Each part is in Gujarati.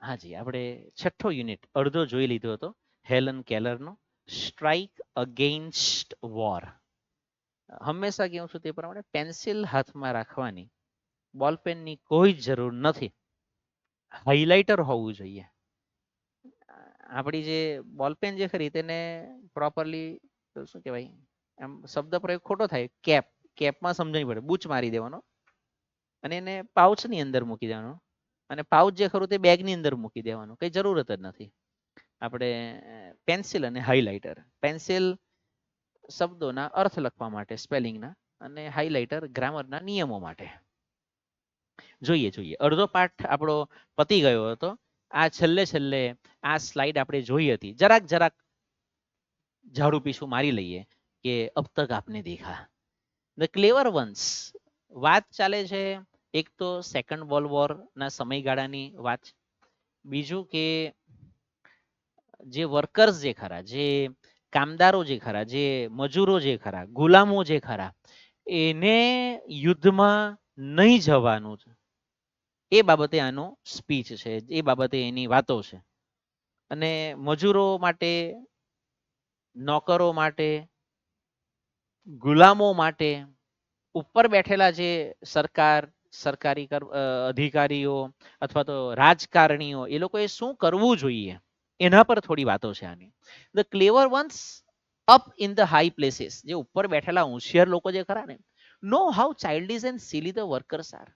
હાજી, આપણે છઠ્ઠો યુનિટ અડધો જોઈ લીધો હતો હેલન કેલરનો, સ્ટ્રાઇક અગેન્સ્ટ વોર. હંમેશા કહું છું તે પ્રમાણે પેન્સિલ હાથમાં રાખવાની બોલપેનની કોઈ જરૂર નથી. હાઇલાઇટર હોવું જોઈએ. આપણી જે બોલપેન જે ખરી તેને પ્રોપરલી શું કહેવાય, એમ શબ્દ પ્રયોગ ખોટો થાય, કેપ, કેપમાં સમજણી પડે, બૂચ મારી દેવાનો અને એને પાઉચની અંદર મૂકી દેવાનો, અને પાઉચ જે ખરું તે બેગની અંદર મૂકી દેવાનું, કઈ જરૂરત જ નથી. આપણે પેન્સિલ અને હાઇલાઇટર, પેન્સિલ શબ્દોના અર્થ લખવા માટે સ્પેલિંગના, અને હાઇલાઇટર ગ્રામરના નિયમો માટે. જોઈએ જોઈએ, અડધો પાઠ આપણો પતી ગયો હતો. આ છેલ્લે છેલ્લે આ સ્લાઇડ આપણે જોઈ હતી, જરાક જરાક ઝાડુ પીછું મારી લઈએ કે અબ તક આપને દેખા ધ ક્લેવર વન્સ. વાત ચાલે છે એક તો સેકન્ડ વર્લ્ડ વોર ના સમયગાળાની વાત, બીજું કે જે વર્કર્સ જે ખરા, જે કામદારો જે ખરા, જે મજૂરો જે ખરા, ગુલામો જે ખરા, એને યુદ્ધમાં નહીં જવાનું છે, એ બાબતે આનો સ્પીચ છે, એ બાબતે એની વાતો છે. અને મજૂરો માટે, નોકરો માટે, ગુલામો માટે, ઉપર બેઠેલા જે સરકારી અધિકારીઓ અથવા તો રાજકારણીઓ, એ લોકોએ શું કરવું જોઈએ એના પર થોડી વાતો છે આની. The clever ones up in the high places, જે ઉપર બેઠેલા હોશિયાર લોકો જે ખરા ને, know how childish and silly the workers are.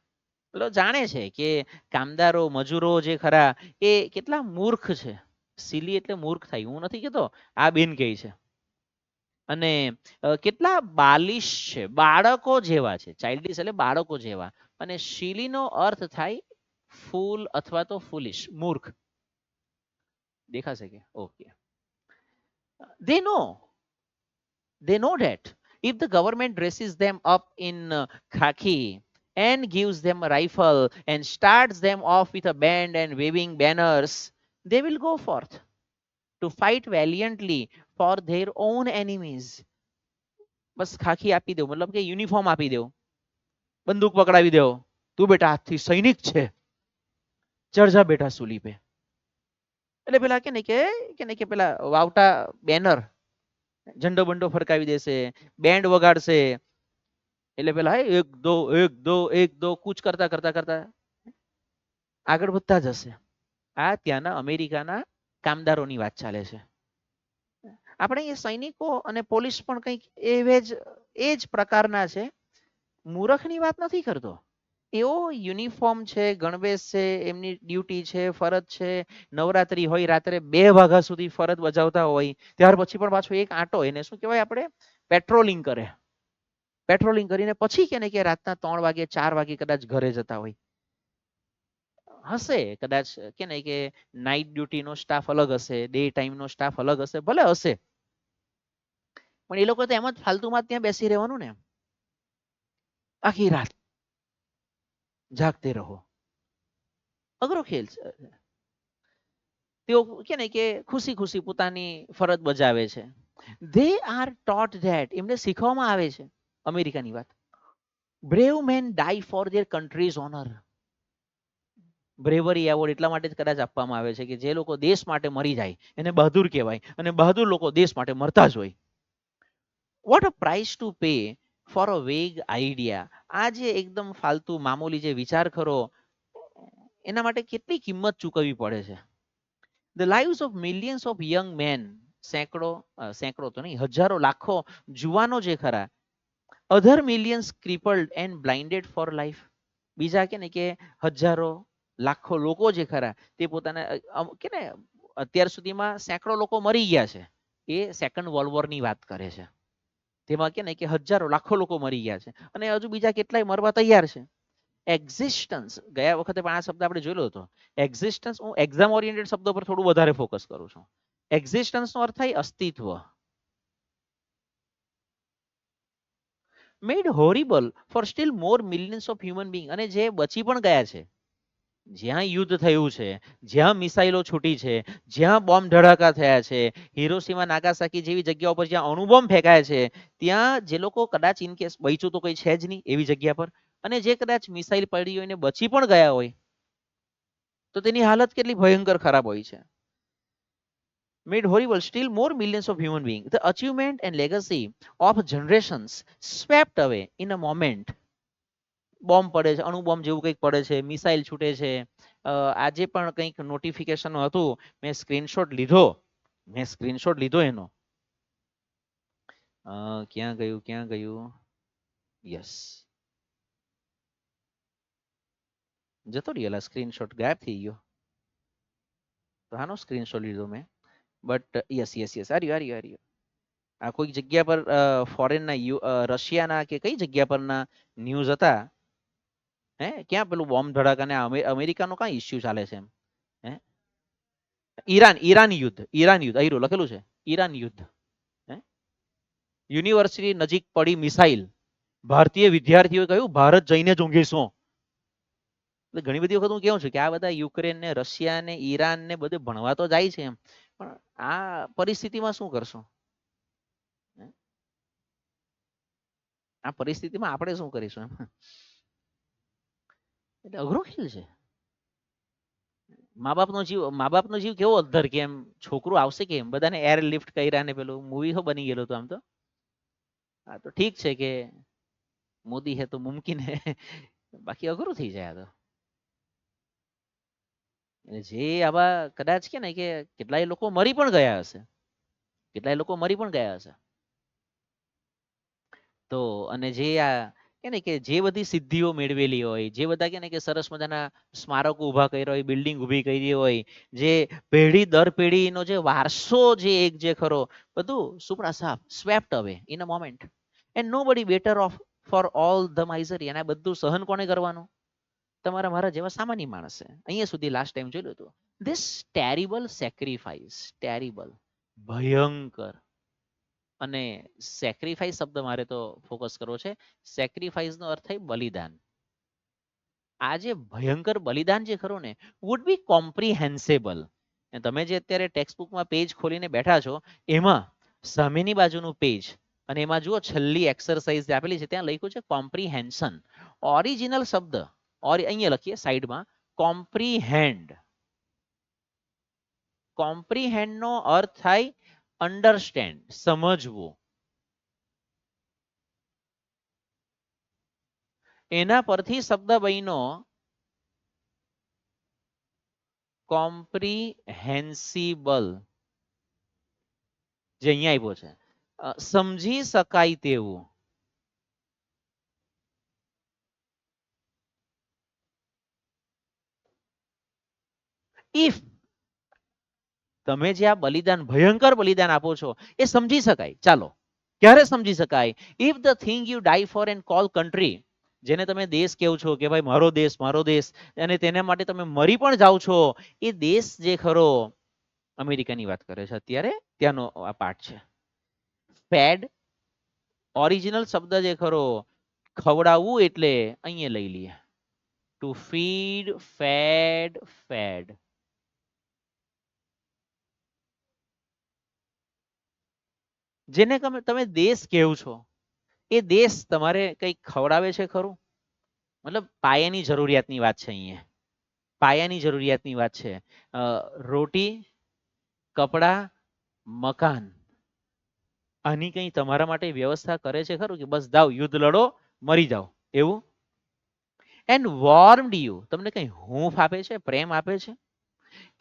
પેલો જાણે છે કે કામદારો મજૂરો જે ખરા એ કેટલા મૂર્ખ છે. સિલી એટલે મૂર્ખ થાય, હું નથી કહેતો, આ બેન કહે છે. અને કેટલા બાલિશ છે, બાળકો જેવા છે. ચાઇલ્ડિશ એટલે બાળકો જેવા. અને શીલીનો અર્થ થાય ફૂલ અથવા તો ફૂલિશ, મૂર્ખ. દેખાશે કે okay. they know they know that if the government dresses them up in khaki and gives them a rifle and starts them off with a band and waving banners, they will go forth to fight valiantly for their own enemies. બસ ખાખી આપી દો, મતલબ કે યુનિફોર્મ આપી દો, બંદૂક પકડાવી દો, તું બેટા આજથી સૈનિક છે, ચઢ જા બેટા સૂલી પે. એટલે પેલા કે પેલા વાવટા બેનર, ઝંડો બંડો ફરકાવી દેશે, બેન્ડ વગાડશે, એટલે પેલા એક દો એક દો એક દો કૂચ કરતા કરતા કરતા આગળ વધતા જશે. આ ત્યાંના અમેરિકાના કામદારોની વાત ચાલે છે. આપણે એ સૈનિકો અને પોલીસ પણ કંઈક એ જ પ્રકારના છે. મૂરખની વાત નથી કરતો. એવો યુનિફોર્મ છે, ગણવેશ છે, એમની ડ્યુટી છે, ફરજ છે. નવરાત્રી હોય, રાત્રે 2 વાગ્યા સુધી ફરજ બજાવતા હોય, ત્યાર પછી પણ પાછો એક આંટો, એને શું કહેવાય, આપણે પેટ્રોલિંગ કરે. પેટ્રોલિંગ કરીને પછી કે રાતના 3 વાગે 4 વાગે કદાચ ઘરે જતા હોય. હશે કદાચ કે નાઇટ ડ્યુટીનો સ્ટાફ અલગ હશે, ડે ટાઈમનો સ્ટાફ અલગ હશે, ભલે હશે, પણ એ લોકો તો એમ જ ફાલતુમાં ત્યાં બેસી રહેવાનું ને, આખી રાત જાગતે રહો. અઘરો ખેલ છે. તેઓ કે ખુશી ખુશી પોતાની ફરજ બજાવે છે. they are taught that, એમને શીખવામાં આવે છે, અમેરિકાની વાત, brave men die for their country's honor. Bravery award એટલા માટે જ કદાચ આપવામાં આવે છે કે જે લોકો દેશ માટે મરી જાય એને બહાદુર કહેવાય, અને બહાદુર લોકો દેશ માટે મરતા જ હોય. What a price to pay for a વેગ આઈડિયા. આ જે એકદમ ફાલતુ મામૂલી જે વિચાર ખરો, એના માટે કેટલી કિંમત ચૂકવવી પડે છે. The lives of millions of young men, સેંકડો તો નહીં, હજારો લાખો જુવાનો જે ખરા, other millions crippled and blinded for life. બીજા કે હજારો લાખો લોકો જે ખરા તે પોતાના અત્યાર સુધીમાં સેંકડો લોકો મરી ગયા છે. એ સેકન્ડ વર્લ્ડ વોરની વાત કરે છે. તેમાં કે હજારો લાખો લોકો મરી ગયા છે, અને હજુ બીજા કેટલાય મરવા તૈયાર છે. એક્ઝિસ્ટન્સ, ગયા વખતે પણ આ શબ્દ આપણે જોયેલો હતો. એક્ઝિસ્ટન્સ, હું એક્ઝામ ઓરિએન્ટેડ શબ્દો પર થોડું વધારે ફોકસ કરું છું. એક્ઝિસ્ટન્સનો અર્થ થાય અસ્તિત્વ. Made horrible for still more millions of human being, અને જે બચી પણ ગયા છે, જ્યાં યુદ્ધ થયું છે, જ્યાં મિસાઇલો છૂટી છે, જ્યાં બોમ્બ ધડાકા થયા છે, હિરોશીમા નાગાસાકી જેવી જગ્યાઓ પર જ્યાં અણુબોમ્બ ફેંકાય છે, ત્યાં જે લોકો કદાચ ઇન કેસ બચ્યું તો કોઈ છે જ નહીં એવી જગ્યા પર, અને જે કદાચ મિસાઇલ પડી હોય ને બચી પણ ગયા હોય, તો એ લોકોને પણ કેટલી ખરાબ લાગશે. કેટલી ખરાબ લાગશે. અને જે લોકો કદાચ મિસાઇલ પડી હોય ને બચી પણ ગયા હોય, તો એ લોકોને પણ કેટલી ખરાબ લાગશે. અને જે કદાચ મિસાઇલ પડી હોય ને બચી પણ ગયા હોય, તો એ લોકોને પણ કેટલી ખરાબ લાગશે. તો તેની હાલત કેટલી ભયંકર ખરાબ હોય છે. Made horrible, still more millions of human beings. The achievement and legacy of generations swept away in a moment. Bomb પડે છે, અણુ બોમ્બ જેવું કંઈક પડે છે, મિસાઇલ છૂટે છે. આજે પણ કંઈક નોટિફિકેશન હતું, મેં સ્ક્રીનશોટ લીધો એનો. ક્યાં ગયું યસ, જતો રહ્યો સ્ક્રીનશોટ, ગાયબ થઈ ગયો. તો આનો સ્ક્રીનશોટ લીધો મેં, બટ યસ આર્યો. આ કોઈક જગ્યા પર ફોરેનના રશિયાના કે કઈ જગ્યા પરના ન્યૂઝ હતા. ક્યાં પેલું બોમ્બ ધડાકાને અમેરિકાનો કઈ ઇસ્યુ ચાલે છે એમ. હે ઈરાન યુદ્ધ આયરું લખેલું છે, ઈરાન યુદ્ધ. હે યુનિવર્સિટી નજીક પડી મિસાઇલ, ભારતીય વિદ્યાર્થીઓએ કહ્યું ભારત જઈને જ ઊંઘીશું. એટલે ઘણી બધી વખત હું કેવું છું કે આ બધા યુક્રેન ને રશિયા ને ઈરાન ને બધે ભણવા તો જાય છે એમ, પણ આ પરિસ્થિતિમાં શું કરશું? આ પરિસ્થિતિમાં આપણે શું કરીશું એમ? એટલે અઘરો ખેલ છે. મા બાપનો જીવ કેવો અદ્ધર, કે એમ છોકરું આવશે કેમ, બધાને એરલિફ્ટ કર્યા ને પેલું મૂવી તો બની ગયેલું હતું આમ તો. હા તો ઠીક છે કે મોદી હે તો મુમકિન હે, બાકી અઘરું થઈ જાય આ તો. જે આવા કદાચ કે ને કે કેટલાય લોકો મરી પણ ગયા હશે. તો અને જે આ કે ને કે જે બધી સિદ્ધિઓ મેળવેલી હોય, જે બધા કે ને કે સરસ મજાના સ્મારકો ઊભા કર્યા હોય, બિલ્ડિંગ ઊભી કરી હોય, જે પેઢી દર પેઢીનો જે વારસો જે એક જે ખરો, બધું સુપડા સાફ swept away in a moment. And nobody better off for all the misery. અને આ બધું સહન કોને કરવાનું? તમારા મારા જેવા સામાન્ય માણસે. અહીંયા સુધી લાસ્ટ ટાઈમ જોયું હતું. ધીસ ટેરિબલ સેક્રિફાઈસ, ટેરિબલ, ભયંકર. અને સેક્રિફાઈસ શબ્દ મારે તો ફોકસ કરવો છે. સેક્રિફાઈસ નો અર્થ થાય બલિદાન. આ જે ભયંકર બલિદાન જે ખરું ને, વુડ બી કોમ્પ્રિહેન્સેબલ. તમે જે અત્યારે ટેક્સ્ટ બુકમાં પેજ ખોલીને બેઠા છો, એમાં સામેની બાજુનું પેજ, અને એમાં જુઓ છેલ્લી એક્સરસાઇઝ આપેલી છે, ત્યાં લખ્યું છે કોમ્પ્રિહેન્શન. ઓરિજિનલ શબ્દ અહીંયા લખીએ સાઈડમાં, કોમ્પ્રિહેન્ડ. કોમ્પ્રિહેન્ડ નો અર્થ થાય અન્ડરસ્ટેન્ડ, સમજવું. એના પરથી શબ્દ બન્યો કોમ્પ્રિહેન્સિબલ, જે અહીંયા આપ્યો છે, સમજી શકાય તેવું. ઇફ તમે જે આ બલિદાન, ભયંકર બલિદાન આપો છો, એ સમજી શકાય. ચાલો, ક્યારે સમજી શકાય? If the thing you die for and call country, જેને તમે દેશ કહો છો કે ભાઈ મારો દેશ, અને તેના માટે તમે મરી પણ જાઓ છો, એ દેશ જે ખરો, અમેરિકાની વાત કરે છે અત્યારે, ત્યાંનો આ પાઠ છે. ફેડ, ઓરિજિનલ શબ્દ જે ખરો, ખવડાવવું, એટલે અહીંયા લઈ લઈએ, ટુ ફીડ, ફેડ. જેને તમે દેશ કહો છો, એ દેશ તમારે કંઈક ખવડાવે છે ખરું? મતલબ પાયાની જરૂરિયાતની વાત છે અહીંયા, પાયાની જરૂરિયાતની વાત છે. રોટી, કપડા, મકાન, આની કઈ તમારા માટે વ્યવસ્થા કરે છે ખરું? કે બસ જાઓ યુદ્ધ લડો, મરી જાઓ એવું? એન્ડ વોર્મડ યુ, તમને કઈ હૂંફ આપે છે, પ્રેમ આપે છે.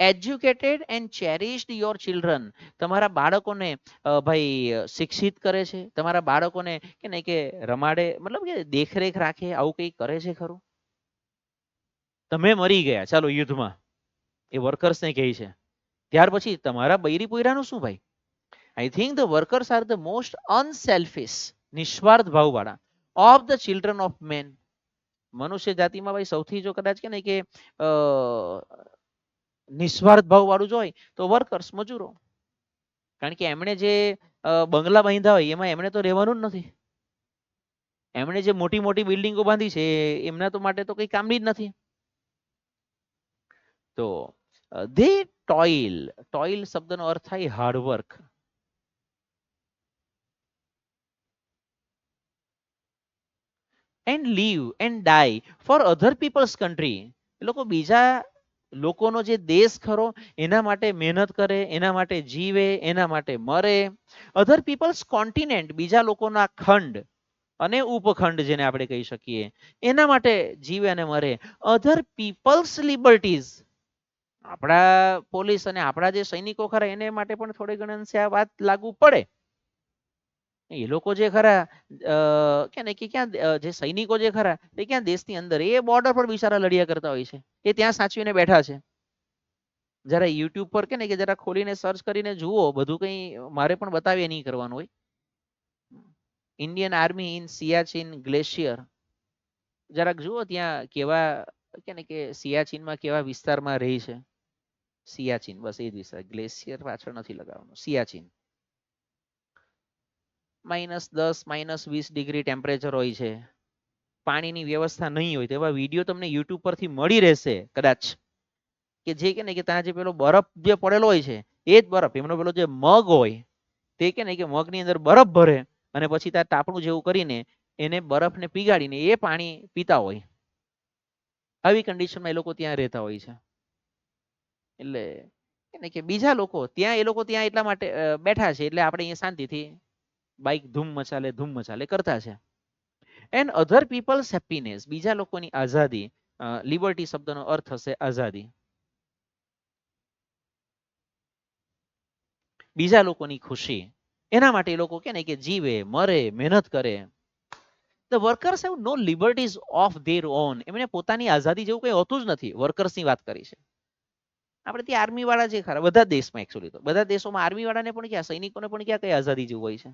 એજ્યુકેટેડ એન્ડ ચેરિશ્ડ યોર ચિલ્ડ્રન, તમારા બાળકોને ભાઈ શિક્ષિત કરે છે, તમારા બાળકોને કે નહીં કે રમાડે, મતલબ કે દેખરેખ રાખે, આવું કંઈ કરે છે ખરું? તમે મરી ગયા ચાલો યુદ્ધમાં, એ વર્કર્સને કહે છે, ત્યાર પછી તમારા બૈરી પોયરાનું શું ભાઈ? I think the workers are the most unselfish, નિસ્વાર્થ ભાવવાળા, of the children of men. મનુષ્ય જાતિમાં ભાઈ સૌથી જો કદાચ કે ને કે નિસ્વાર્થ ભાવ વાળું જોઈ તો વર્કર્સ, મજૂરો. કારણ કે એમણે જે બંગલા બાંધ્યા હોય એમાં એમણે તો રહેવાનું જ નથી. એમણે જે મોટી મોટી બિલ્ડિંગો બાંધી છે એમના તો માટે તો કઈ કામની જ નથી. તો દે ટોઇલ, ટોઇલ શબ્દનો અર્થ થાય hard work. And live and die for other peoples country, એ લોકો બીજા લોકોનો જે દેશ ખરો એના માટે મહેનત કરે, એના માટે જીવે, એના માટે મરે. અધર પીપલ્સ કોન્ટિનેન્ટ, બીજા લોકોના ખંડ અને ઉપખંડ જેને આપણે કહી શકીએ, એના માટે જીવે અને મરે. અધર પીપલ્સ લિબર્ટીઝ, આપણા પોલીસ અને આપણા જે સૈનિકો ખરા એને માટે પણ થોડી ઘણી અંશે આ વાત લાગુ પડે. એ લોકો જે ખરા કે ને કે ક્યાં જે સૈનિકો જે ખરા એ ક્યાં દેશની અંદર, એ બોર્ડર પર બિચારા લડ્યા કરતા હોય છે, એ ત્યાં સાચવીને બેઠા છે. જરા યુટ્યુબ પર કે ને કે જરા ખોલીને સર્ચ કરીને જુઓ, બધું કંઈ મારે પણ બતાવીએ નહીં કરવાનું હોય. Indian army in Siachen glacier, જરાક જુઓ ત્યાં કેવા કે ને કે સિયાચીનમાં કેવા વિસ્તારમાં રહી છે. સિયાચીન, બસ એ જ વિસ્તાર, ગ્લેશિયર પાછળ નથી લગાવવાનું, સિયાચીન. -10 -20 ડિગ્રી ટેમ્પરેચર હોય છે. પાણીની વ્યવસ્થા નહીં હોય તેવા વિડીયો તમને યુટ્યુબ પરથી મળી રહેશે કદાચ, કે જે કે ને કે ત્યાં જે પેલો બરફ જે પડેલો હોય છે એ જ બરફ, એમનો પેલો જે મગ હોય તે કે ને કે મગની અંદર બરફ ભરે અને પછી ત્યાં તાપણું જેવું કરીને એને બરફને પીગાડીને એ પાણી પીતા હોય. આવી કન્ડિશનમાં એ લોકો ત્યાં રહેતા હોય છે. એટલે કે કે બીજા લોકો ત્યાં, એ લોકો ત્યાં એટલા માટે બેઠા છે એટલે આપણે અહીંયા શાંતિથી બાઇક ધૂમ મચાલે કરતા છે. એન્ડ અધર પીપલ્સ હેપીનેસ, બીજા લોકોની આઝાદી. લિબર્ટી શબ્દનો અર્થ હશે આઝાદી. બીજા લોકોની ખુશી, એના માટે એ લોકો કે ને કે જીવે, મરે, મહેનત કરે. The workers have no liberties of their own, એમને પોતાની આઝાદી જેવું કંઈ હોતું જ નથી. વર્કર્સની વાત કરી છે. આપણે ત્યાં આર્મી વાળા જે ખરા, બધા દેશમાં એકચ્યુઅલી તો બધા દેશોમાં આર્મી વાળાને પણ ક્યાં, સૈનિકોને પણ ક્યાં કઈ આઝાદી જેવું હોય છે.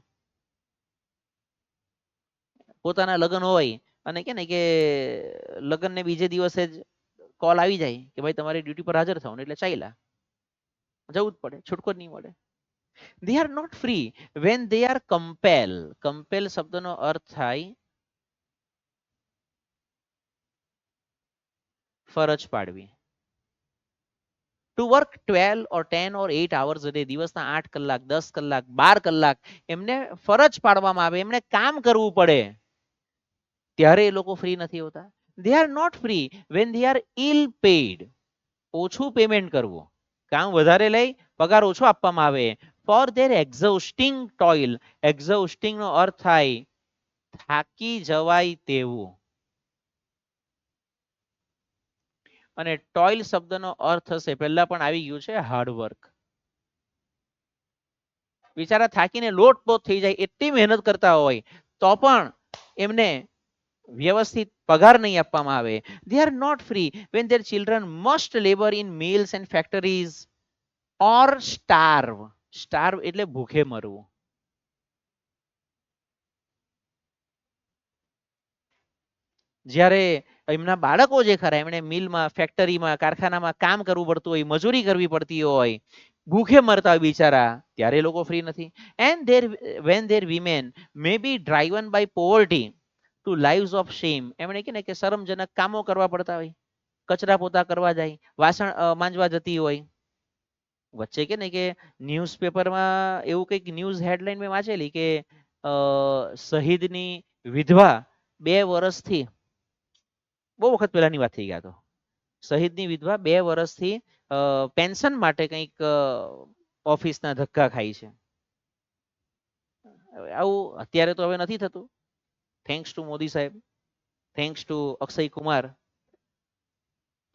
પોતાના લગ્ન હોય અને કે ને કે લગ્નને બીજે દિવસે જ કોલ આવી જાય કે ભાઈ તમારી ડ્યુટી પર હાજર થવાનું, એટલે ચાલ્યા જવું જ પડે, છૂટકો જ નહીં મળે. they are not free when they are compel. compel શબ્દનો અર્થ થાય ફરજ પાડવી. To work 12 or 10 or 8 hours a day, દિવસના 8 કલાક, 10 કલાક, 12 કલાક એમને ફરજ પાડવામાં આવે, એમને કામ કરવું પડે, ત્યારે એ લોકો ફ્રી નથી હોતા. they are not free when they are ill paid. ઓછું પેમેન્ટ કરવું, કામ વધારે લઈ પગાર ઓછો આપવામાં આવે. ફોર ધેર એક્ઝોસ્ટિંગ ટોઇલ, એક્ઝોસ્ટિંગ નો અર્થ થાય થાકી જવાય તેવું. અને ટોઇલ શબ્દનો અર્થ હશે, પહેલા પણ આવી ગયું છે, હાર્ડવર્ક. બિચારા થાકીને લોટપોટ થઈ જાય, એટલી મહેનત કરતા હોય તો પણ એમને વ્યવસ્થિત પગાર નહીં આપવામાં આવે. they are not free when their children must labor in mills and factories or starve. starve એટલે ભૂખે મરવું. જ્યારે એમના બાળકો જે ખરા એમણે મિલમાં, ફેક્ટરીમાં, કારખાનામાં કામ કરવું પડતું હોય, મજૂરી કરવી પડતી હોય, ભૂખે મરતા હોય બિચારા, ત્યારે એ લોકો ફ્રી નથી. And there when their women may be driven by poverty to lives of shame, એમણે કે ને કે શરમજનક કામો કરવા પડતા હોય, કચરા પોતા કરવા જાય, વાસણ માંજવા જતી હોય. વચ્ચે કે ને કે ન્યૂઝપેપરમાં એવું કંઈક ન્યૂઝ હેડલાઇન મેં વાંચેલી કે શહીદની વિધવા 2 વર્ષથી, બહુ વખત પહેલાની વાત થઈ ગયા, તો શહીદની વિધવા 2 વર્ષથી પેન્શન માટે કંઈક ઓફિસના ધક્કા ખાય છે. આવું અત્યારે તો હવે નથી થતું, થેન્ક્સ ટુ મોદી સાહેબ, thanks to Akshay Kumar.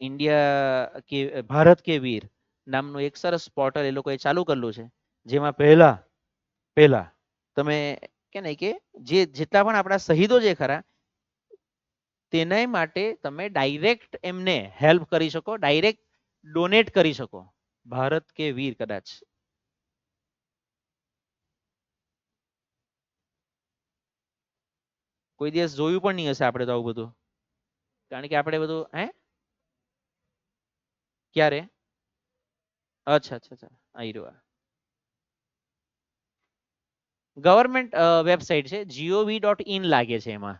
India કે ભારત કે વીર નામનું એક સરસ પોર્ટલ એ લોકોએ ચાલુ કરેલું છે, જેમાં પહેલા પહેલા તમે કે ને કે જે જેટલા પણ આપણા શહીદો જે ખરા તેને માટે તમે ડાયરેક્ટ એમને હેલ્પ કરી શકો, ડાયરેક્ટ ડોનેટ કરી શકો. ભારત કે વીર, કદાચ કોઈ દિવસ જોયું પણ નહીં હશે આપણે તો આવું બધું, કારણ કે આપણે બધું ક્યારે, અચ્છા અચ્છા અચ્છા, આવી રહ્યો. ગવર્મેન્ટ વેબસાઇટ છે, gov.in લાગે છે એમાં.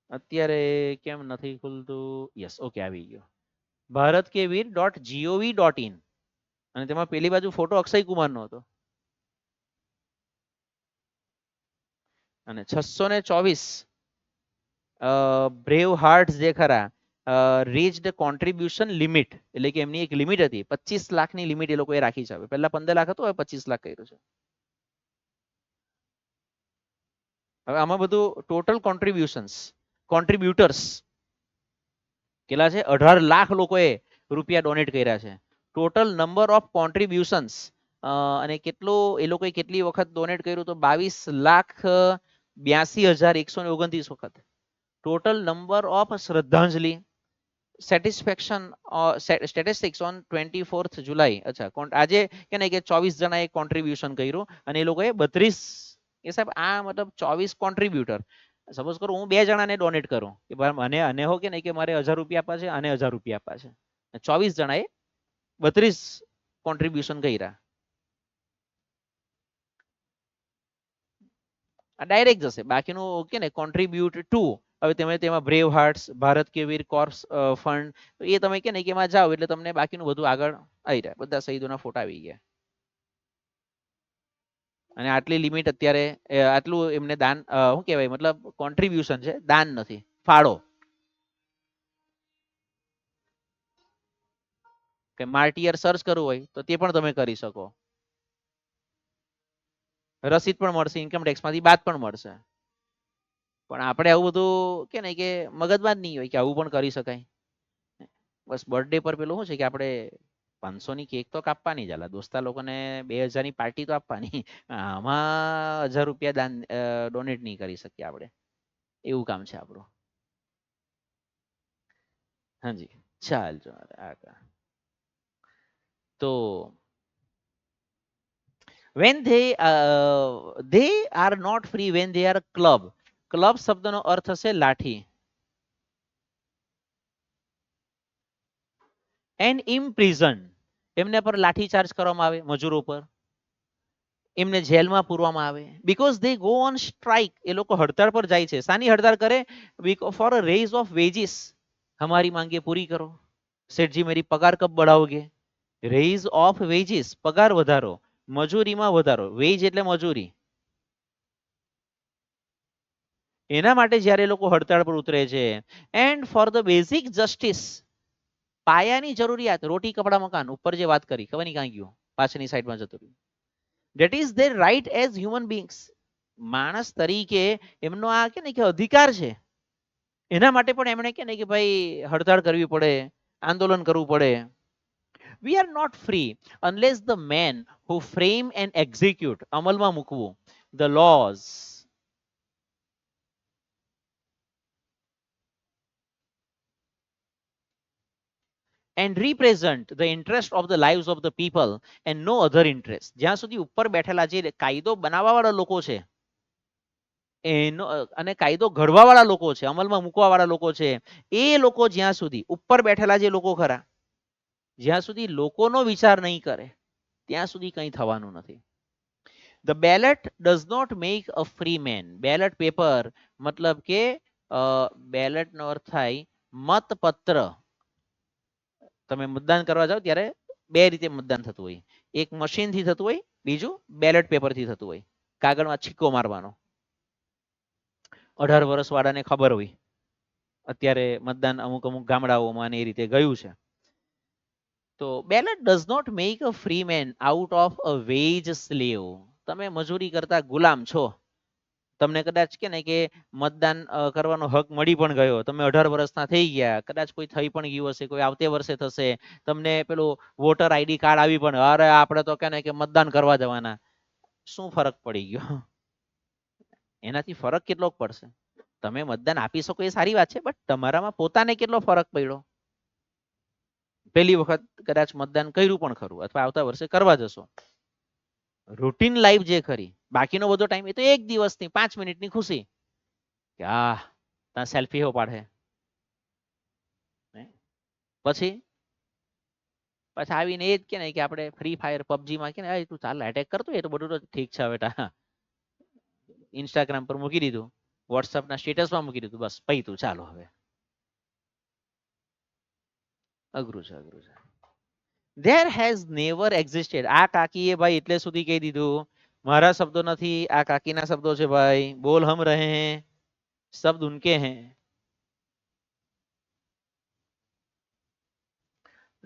અત્યારે કેમ નથી ખુલતું? યસ, ઓકે, આવી ગયો. ભારત કે વીર .gov.in, અને તેમાં પેલી બાજુ ફોટો અક્ષય કુમારનો હતો. અને 624 બ્રેવ હાર્ટ્સ જે ખરા રીચ્ડ કોન્ટ્રીબ્યુશન લિમિટ, એટલે કે એમની એક લિમિટ હતી, 25 લાખની લિમિટ એ લોકોએ રાખી છે. પહેલા 15 લાખ હતું, હવે 25 લાખ કર્યું છે. હવે આમાં બધું ટોટલ કોન્ટ્રીબ્યુટર્સ કેટલા છે? 18 લાખ લોકોએ રૂપિયા ડોનેટ કર્યા છે. ટોટલ નંબર ઓફ કોન્ટ્રીબ્યુશન્સ અને કેટલું એ લોકોએ કેટલી વખત ડોનેટ કર્યું? તો 22,82,129 વખત. ટોટલ નંબર ઓફ શ્રદ્ધાંજલિ સેટિસ્ફેક્શન સ્ટેટિસ્ટિક્સ ઓન 24th જુલાઈ. અચ્છા, આજે કે ને કે 24 જણાએ કોન્ટ્રીબ્યુશન કર્યું અને એ લોકોએ 32 એ સાહેબ આ મતલબ 24 કોન્ટ્રીબ્યુટર. સપોઝ કરો હું 2 જણાને ડોનેટ કરું કે ભાઈ મને અને હો કે નહીં કે મારે 1000 રૂપિયા આપવા છે અને 1000 રૂપિયા આપવા છે, 24 જણાએ 32 કોન્ટ્રીબ્યુશન કર્યા. ડાયરેક્ટ જશે, બાકીનું કે ને કોન્ટ્રીબ્યુટ ટુ. હવે તમે તેમાં બ્રેવ હાર્ટ્સ, ભારત કે વીર કોર્પ્સ ફંડ, એ તમે કે ને કે એમાં જાઓ એટલે તમને બાકીનું બધું આગળ આવી જાય, બધા શહીદોના ફોટા આવી ગયા. અને આટલી લિમિટ અત્યારે આટલું એમને દાન શું કહેવાય, મતલબ કોન્ટ્રીબ્યુશન છે, દાન નથી, ફાળો. કે માર્ટિયર સર્ચ કરવું હોય તો તે પણ તમે કરી શકો. રસીદ પણ મળશે, ઇન્કમ ટેક્સ માંથી બાદ પણ મળશે. પણ આપણે આવું બધું કે નહીં કે મગજમાં જ નહીં હોય કે આવું પણ કરી શકાય. બસ બર્થડે પર પેલું શું છે કે આપણે 500 ની કેક તો કાપવાની જ, દોસ્તા લોકોને 2000 ની પાર્ટી તો આપવાની. આમાં 1000 રૂપિયા દાન ડોનેટ નહીં કરી શકીએ આપણે, એવું કામ છે આપણું. હાજી ચાલજો. તો when they are not free when they are club. Club શબ્દનો અર્થ હશે લાઠી. એન્ડ ઇમ્પ્રિઝન, એમને પર લાઠીચાર્જ કરવામાં આવે, મજૂરો પર એમને જેલમાં પૂરવામાં આવે. Because they go on strike, એ લોકો હડતાળ પર જાય છે. શાની હડતાળ કરે? For a raise of wages, હમારી માંગે પૂરી કરો. શેઠજી મેરી પગાર કબ बढ़ाओगे? રેઝ ઓફ વેજીસ, પગાર વધારો, મજૂરીમાં વધારો. વેજ એટલે મજૂરી. એના માટે જ્યારે લોકો હડતાળ પર ઉતરે છે. And for the basic justice, પાયાની જરૂરિયાત, રોટી કપડા મકાન, ઉપર જે વાત કરી ખબર નહીં ક્યાં ગયું, પાછળની સાઈડમાં જતું રહ્યું. That is their right as human beings, માણસ તરીકે એમનો આ કે ને કે અધિકાર છે. એના માટે પણ એમણે કે ને કે ભાઈ હડતાળ કરવી પડે, આંદોલન કરવું પડે. We are not free unless the men who frame and execute, અમલમાં મૂકવું, the laws and represent the interest of the lives of the people and no other interest. જ્યાં સુધી ઉપર બેઠેલા જે કાયદો બનાવવાવાળા લોકો છે એનો અને કાયદો ઘડવાવાળા લોકો છે, અમલમાં મૂકવાવાળા લોકો છે, એ લોકો જ્યાં સુધી ઉપર બેઠેલા જે લોકો ખરા, જ્યાં સુધી લોકોનો વિચાર નહીં કરે ત્યાં સુધી કંઈ થવાનું નથી. The ballot does not make a free man. Ballot paper મતલબ કે બેલેટ નો અર્થ થાય મતપત્ર. તમે મતદાન કરવા જાઓ ત્યારે બે રીતે મતદાન થતું હોય, એક મશીનથી થતું હોય, બીજું બેલેટ પેપરથી થતું હોય, કાગળમાં છીક્કો મારવાનો. 18 વર્ષ વાળાને ખબર હોય, અત્યારે મતદાન અમુક અમુક ગામડાઓમાં એ રીતે ગયું છે. તો ballot does not make a free man out of a wage slave. તમે મજૂરી કરતા ગુલામ છો, તમને કદાચ કે ને કે મતદાન કરવાનો હક મળી પણ ગયો, તમે 18 વર્ષના થઈ ગયા, કદાચ કોઈ થઈ પણ ગયું હશે, કોઈ આવતે વર્ષે થશે, તમને પેલું વોટર આઈડી કાર્ડ આવી પણ, અરે આપણે તો કે ને કે મતદાન કરવા જવાના, શું ફરક પડી ગયો? એનાથી ફરક કેટલો પડશે? તમે મતદાન આપી શકો એ સારી વાત છે, બટ તમારામાં પોતાને કેટલો ફરક પડ્યો? પહેલી વખત કદાચ મતદાન કર્યું પણ ખરું, અથવા આવતા વર્ષે કરવા જશો. રૂટીન લાઈફ જે ખરી, બાકીનો બધો ટાઈમ એ તો 1 દિવસની 5 મિનિટની ખુશી કે આ ત્યાં સેલ્ફી હો પાડે, પછી પછી આવીને એ જ કે ને કે આપણે ફ્રી ફાયર પબજીમાં કે ને તું ચાલ એટેક કરતો એ તો બધું તો ઠીક છે, બેટા ઇન્સ્ટાગ્રામ પર મૂકી દીધું, વોટ્સઅપના સ્ટેટસમાં મૂકી દીધું, બસ પૈ તું ચાલો હવે. અઘરું છે, અઘરું છે. There has never existed. આ કાકીએ ભાઈ એટલે સુધી કહી દીધું, મારા શબ્દો નથી, આ કાકીના શબ્દો છે ભાઈ. બોલ હમ રહે હૈ, શબ્દ ઉનકે હૈ.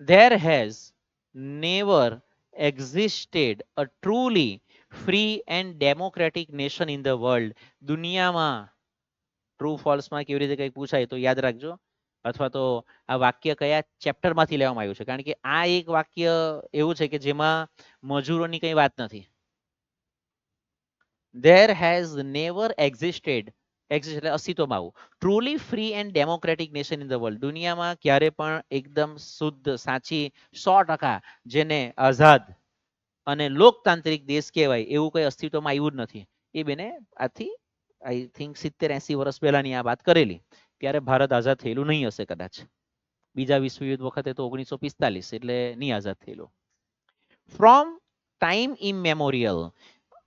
there has never existed a truly free and democratic nation in the world. દુનિયામાં ટ્રુ ફોલ્સમાં કેવી રીતે કંઈક પૂછાય તો યાદ રાખજો, અથવા તો આ વાક્ય કયા ચેપ્ટરમાંથી લેવામાં આવ્યું છે, કારણ કે આ એક વાક્ય એવું છે કે જેમાં મજૂરોની કઈ વાત નથી. there has never existed એટલે અસ્તિત્વમાં આવું truly free and democratic nation in the world, દુનિયામાં ક્યારે પણ એકદમ શુદ્ધ સાચી 100% જેને આઝાદ અને લોકતાંત્રિક દેશ કહેવાય એવું કઈ અસ્તિત્વમાં આવ્યું જ નથી. એ બેને આથી આઈ થિંક 70-80 વર્ષ પહેલાની આ વાત કરેલી, ત્યારે ભારત આઝાદ થયેલું નહીં હશે કદાચ. બીજા વિશ્વયુદ્ધ વખતે તો 1945 એટલે નહીં આઝાદ થયેલું. ફ્રોમ ટાઈમ ઇમેમોરિયલ,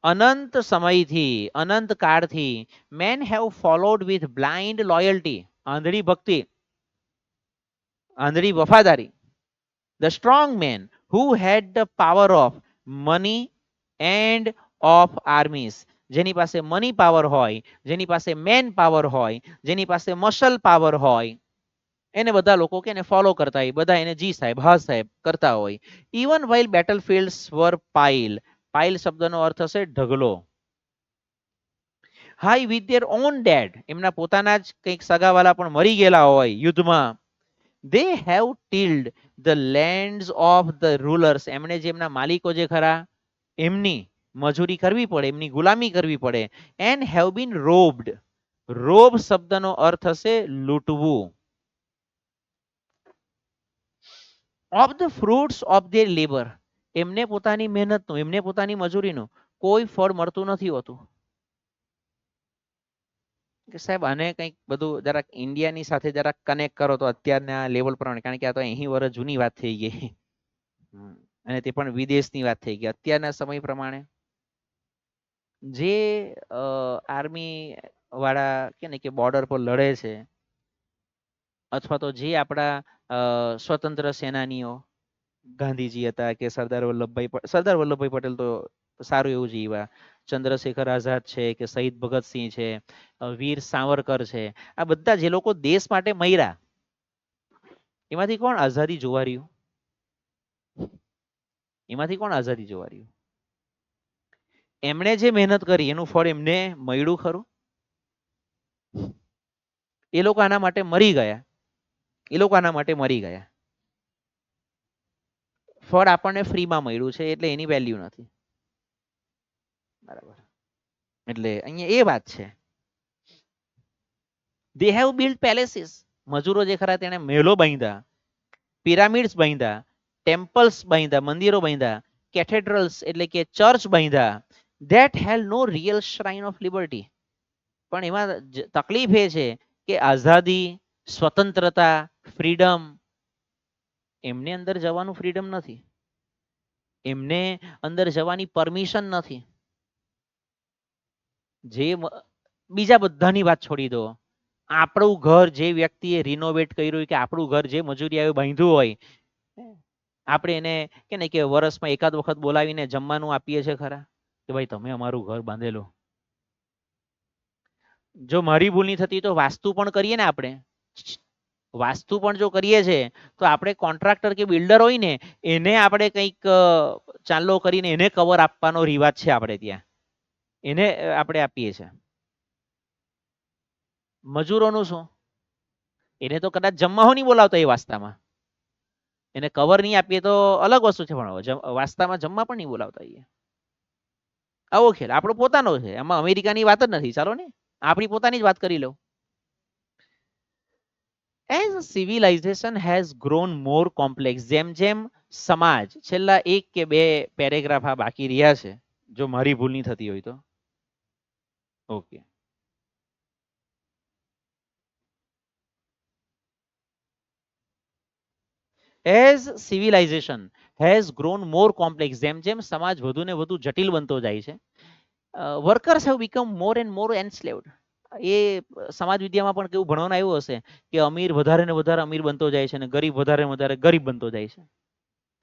અનંત સમયથી અનંત કાળથી men have followed with blind loyalty, આંધળી ભક્તિ, આંધળી વફાદારી, the strong men who had the power of money and of armies, જેની પાસે મની પાવર હોય, જેની પાસે મેન પાવર હોય, જેની પાસે મસલ પાવર હોય, એને બધા લોકો કે એને ફોલો કરતા હોય, બધા એને જી સાહેબ હા સાહેબ કરતા હોય. Even while battle fields were pile, pile શબ્દનો અર્થ હશે ઢગલો. High with their own dead, એમના પોતાના જ કંઈક સગાવાલા પણ મરી ગયેલા હોય યુદ્ધમાં. They have tilled the lands of the rulers, એમણે જે એમના માલિકો જે ખરા એમની મજૂરી કરવી પડે, એમની ગુલામી કરવી પડે. એન્ડ હેવ બીન રોબ્ડ, રોબ શબ્દનો અર્થ હશે લૂંટવું. Of the fruits of their labour, એમને પોતાની મહેનતનું, એમને પોતાની મજૂરીનું કોઈ ફળ મળતું નથી હોતું. કે સાહેબ આને કંઈક બધું જરાક ઇન્ડિયાની સાથે જરાક કનેક્ટ કરો તો અત્યારના લેવલ પ્રમાણે, કારણ કે આ તો 80 વર્ષ જૂની વાત થઈ ગઈ અને તે પણ વિદેશની વાત થઈ ગઈ. અત્યારના સમય પ્રમાણે જે આર્મી વાળા કે ને કે બોર્ડર પર લડે છે, અથવા તો જે આપણા સ્વતંત્ર સેનાનીઓ ગાંધીજી હતા કે સરદાર વલ્લભભાઈ પટેલ તો સારું એવું જીવ્યા, ચંદ્રશેખર આઝાદ છે કે શહીદ ભગતસિંહ છે, વીર સાવરકર છે, આ બધા જે લોકો દેશ માટે મર્યા, એમાંથી કોણ આઝાદી જોવા રહ્યું? એમાંથી કોણ આઝાદી જોવા રહ્યું? એમણે જે મહેનત કરી એનું ફળ એમને મળ્યું ખરું? એ લોકો આના માટે મરી ગયા, એ લોકો આના માટે મરી ગયા. ફળ આપણને ફ્રીમાં મળ્યું છે એટલે એની વેલ્યુ નથી. બરાબર, એટલે અહીંયા એ વાત છે. દે હેવ બિલ્ડ પેલેસીસ, મજૂરો જે ખરા તેને મહેલો બાંધ્યા, પિરામિડ્સ બાંધ્યા, ટેમ્પલ્સ બાંધ્યા, મંદિરો બાંધ્યા, કેથેડ્રલ્સ એટલે કે ચર્ચ બાંધ્યા. That hell no real shrine of liberty, પણ એમાં તકલીફ એ છે કે આઝાદી, સ્વતંત્રતા, ફ્રીડમ, એમને અંદર જવાનું ફ્રીડમ નથી, એમને અંદર જવાની પરમિશન નથી. જે બીજા બધાની વાત છોડી દો, આપણું ઘર જે વ્યક્તિએ રિનોવેટ કર્યું, કે આપણું ઘર જે મજૂરિયાએ બાંધ્યું હોય, આપણે એને કે ને કે વર્ષમાં એકાદ વખત બોલાવીને જમવાનું આપીએ છીએ ખરા કે ભાઈ તમે અમારું ઘર બાંધેલું? જો મારી ભૂલ નહીં થતી તો વાસ્તુ પણ કરીએ ને આપણે, વાસ્તુ પણ જો કરીએ છે તો આપણે કોન્ટ્રાક્ટર કે બિલ્ડર હોય ને એને આપણે કંઈક ચાલો કરીને એને કવર આપવાનો રિવાજ છે આપણે ત્યાં, એને આપણે આપીએ છીએ. મજૂરોનું શું? એને તો કદાચ જમવા નહીં બોલાવતા એ વાસ્તામાં, એને કવર નહીં આપીએ તો અલગ વસ્તુ છે, પણ વાસ્તામાં જમવા પણ નહીં બોલાવતા. આવો ખેલ આપણો પોતાનો છે, એમાં અમેરિકાની વાત જ નથી. ચાલો ને આપણી પોતાની જ વાત કરી લો. As civilization has grown more complex, જેમ જેમ સમાજ, છેલ્લા એક કે બે પેરેગ્રાફ આ બાકી રહ્યા છે, જો મારી ભૂલ નહીં થતી હોય તો. Okay, as civilization has grown more complex, જેમ જેમ સમાજ વધુ ને વધુ જટિલ બનતો જાય છે, workers have become more and more enslaved. એ સમાજ વિદ્યામાં પણ કેવું ભણવાનું આવ્યું હશે કે અમીર વધારે ને વધારે અમીર બનતો જાય છે અને ગરીબ વધારે ને વધારે ગરીબ બનતો જાય છે.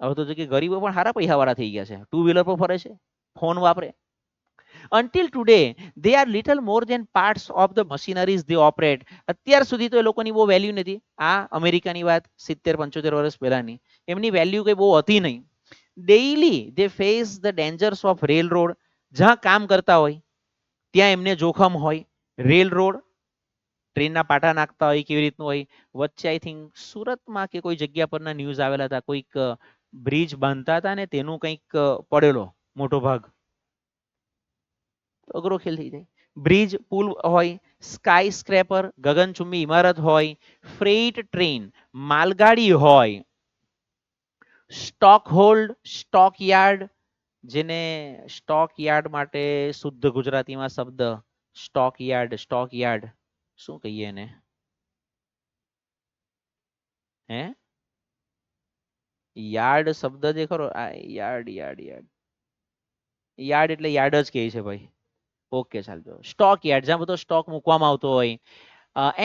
હવે તો કે ગરીબો પણ સારા પૈસા વાળા થઈ ગયા છે, ટુ વ્હીલર પર ફરે છે, ફોન વાપરે. until today they are little more than parts of the machineries they operate. અત્યાર સુધી તો એ લોકોની બહુ વેલ્યુ નથી. આ અમેરિકાની વાત 70-75 વર્ષ પહેલાની, એમની વેલ્યુ કઈ બહુ હતી નહીં. Daily they face the dangers of rail road. જ્યાં કામ કરતા હોય ત્યાં એમને જોખમ હોય. રેલ રોડ, ટ્રેનના પાટા નાખતા હોય, કેવી રીતનું હોય. વચ્ચે આઈ થિંક સુરતમાં કે કોઈ જગ્યા પરના ન્યૂઝ આવેલા હતા, કોઈક બ્રિજ બાંધતા હતા ને તેનું કંઈક પડેલો મોટો ભાગ, અઘરો ખેલ થઈ જાય. બ્રિજ, પુલ હોય, સ્કાય સ્ક્રેપર, ગગનચુંબી ઇમારત હોય, ફ્રેઇટ ટ્રેન, માલગાડી હોય, સ્ટોક હોલ્ડ, સ્ટોક યાર્ડ, જેને સ્ટોક યાર્ડ માટે શુદ્ધ ગુજરાતીમાં શબ્દ સ્ટોક યાર્ડ, સ્ટોક યાર્ડ શું કહીએ એને? હે, યાર્ડ શબ્દ જે ખરો, યાર્ડ યાર્ડ યાર્ડ યાર્ડ એટલે યાર્ડ જ કહે છે ભાઈ. ઓકે ચાલજો, સ્ટોક યાર્ડ, જ્યાં બધો સ્ટોક મૂકવામાં આવતો હોય.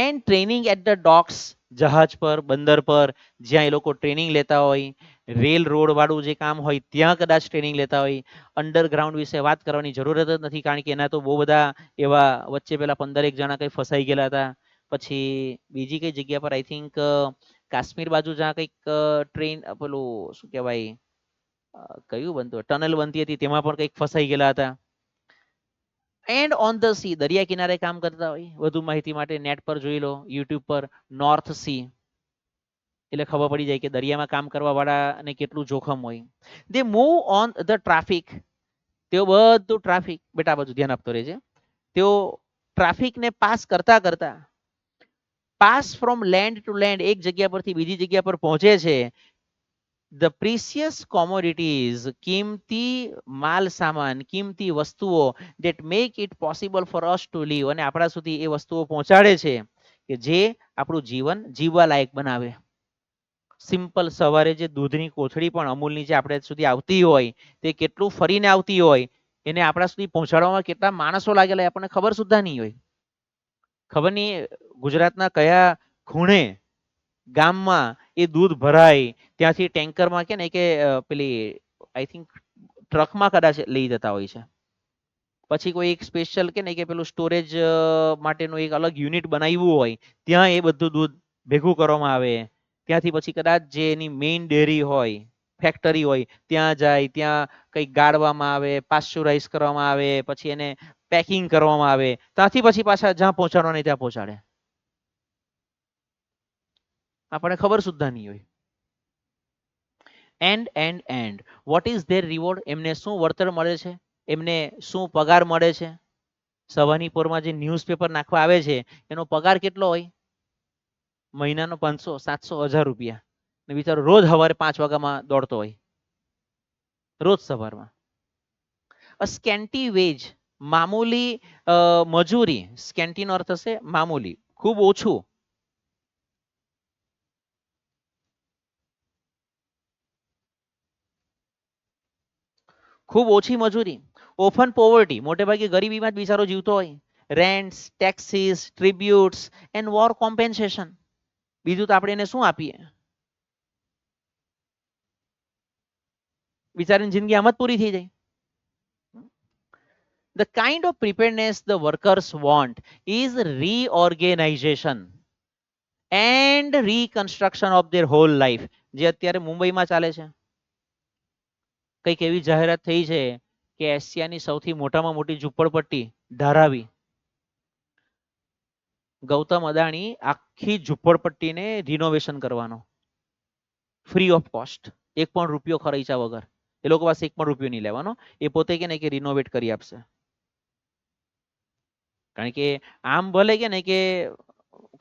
And training at the docks, જહાજ પર, બંદર પર, જ્યાં એ લોકો ટ્રેનિંગ લેતા હોય. રેલ રોડ વાળું જે કામ હોય ત્યાં કદાચ ટ્રેનિંગ લેતા હોય. અંડરગ્રાઉન્ડ વિશે વાત કરવાની જરૂરત જ નથી, કારણ કે એના તો બહુ બધા એવા વચ્ચે પેલા 15 જણા કઈ ફસાઈ ગયેલા હતા. પછી બીજી કઈ જગ્યા પર આઈ થિંક કાશ્મીર બાજુ જ્યાં કંઈક ટ્રેન પેલું શું કહેવાય, કયું બનતું ટનલ બનતી હતી, તેમાં પણ કંઈક ફસાઈ ગયેલા હતા. એન્ડ ઓન ધ સી, દરિયા કિનારે કામ કરતા હોય. વધુ માહિતી માટે નેટ પર જોઈ લો, યુટ્યુબ પર નોર્થ સી, એટલે ખબર પડી જાય કે દરિયામાં કામ કરવા વાળાને કેટલું જોખમ હોય. દે મૂવ ઓન ધ ટ્રાફિક, તેઓ બધું ટ્રાફિક, બેટા બધું ધ્યાન આપતો રહેજે. તેઓ ટ્રાફિકને પાસ કરતા કરતા, pass from land two land, એક જગ્યા પરથી બીજી જગ્યા પર પહોંચે છે. ધ પ્રિસિયસ કોમોડિટીઝ, કિંમતી માલ સામાન, કિંમતી વસ્તુઓ, that make it possible for us to live, અને આપણા સુધી એ વસ્તુઓ પહોંચાડે છે કે જે આપણું જીવન જીવવા લાયક બનાવે. સિમ્પલ સવારે જે દૂધની કોથળી પણ અમૂલની જે આપણે સુધી આવતી હોય, તે કેટલું ફરીને આવતી હોય, એને આપણા સુધી પહોંચાડવામાં કેટલા માણસો લાગેલા આપણને ખબર સુદ્ધા નહીં હોય. ખબર નહીં ગુજરાતના કયા ખૂણે ગામમાં એ દૂધ ભરાય, ત્યાંથી ટેન્કરમાં કે ને કે પેલી આઈ થિંક ટ્રકમાં કદાચ લઈ જતા હોય છે. પછી કોઈ એક સ્પેશિયલ કે ને કે પેલું સ્ટોરેજ માટેનું એક અલગ યુનિટ બનાવ્યું હોય, ત્યાં એ બધું દૂધ ભેગું કરવામાં આવે. ત્યાંથી પછી કદાચ જે એની મેઇન ડેરી હોય, ફેક્ટરી હોય, ત્યાં જાય, ત્યાં કંઈક ગાળવામાં આવે, પાસ્ચુરાઇઝ કરવામાં આવે, પછી એને પેકિંગ કરવામાં આવે, ત્યાંથી પછી પાછા જ્યાં પહોંચાડવાના ત્યાં પહોંચાડે. આપણને ખબર સુદ્ધા નહીં હોય. And what is there reward, એમને શું વળતર મળે છે, એમને શું પગાર મળે છે. સવારની પોરમાં જે ન્યૂઝપેપર નાખવા આવે છે એનો પગાર કેટલો હોય? મહિનાનો 500, 700, 1000 રૂપિયા. ને બિચારો રોજ સવારે 5 વાગ્યામાં દોડતો હોય, રોજ સવારમાં. અ સ્કેન્ટી વેજ, મામૂલી મજૂરી. સ્કેન્ટીનો અર્થ થશે મામૂલી, ખૂબ ઓછું. ખૂબ ઓછી મજૂરી. ઓફન પોવર્ટી, મોટે ભાગે ગરીબીમાં જ બિચારો જીવતો હોય. રેન્ટ્સ, ટેક્સીસ, ટ્રિબ્યુટ્સ એન્ડ વોર કોમ્પેન્સેશન. બીજું તો આપણે એને શું આપીએ? બિચારીની જિંદગી આમ જ પૂરી થઈ જાય. The kind of preparedness the workers want is reorganization and reconstruction of their whole life. જે અત્યારે મુંબઈમાં ચાલે છે, કંઈક એવી જાહેરાત થઈ છે કે એશિયાની સૌથી મોટામાં મોટી ઝૂંપડપટ્ટી ધારાવી, ગૌતમ અદાણી આખી ઝૂંપડપટ્ટીને રિનોવેશન કરવાનો, ફ્રી ઓફ કોસ્ટ, એક પણ રૂપિયો ખર્ચા વગર. એ લોકો પાસે એક પણ રૂપિયો નહીં લેવાનો, એ પોતે કે ને કે રિનોવેટ કરી આપશે. કારણ કે આમ ભલે કે ને કે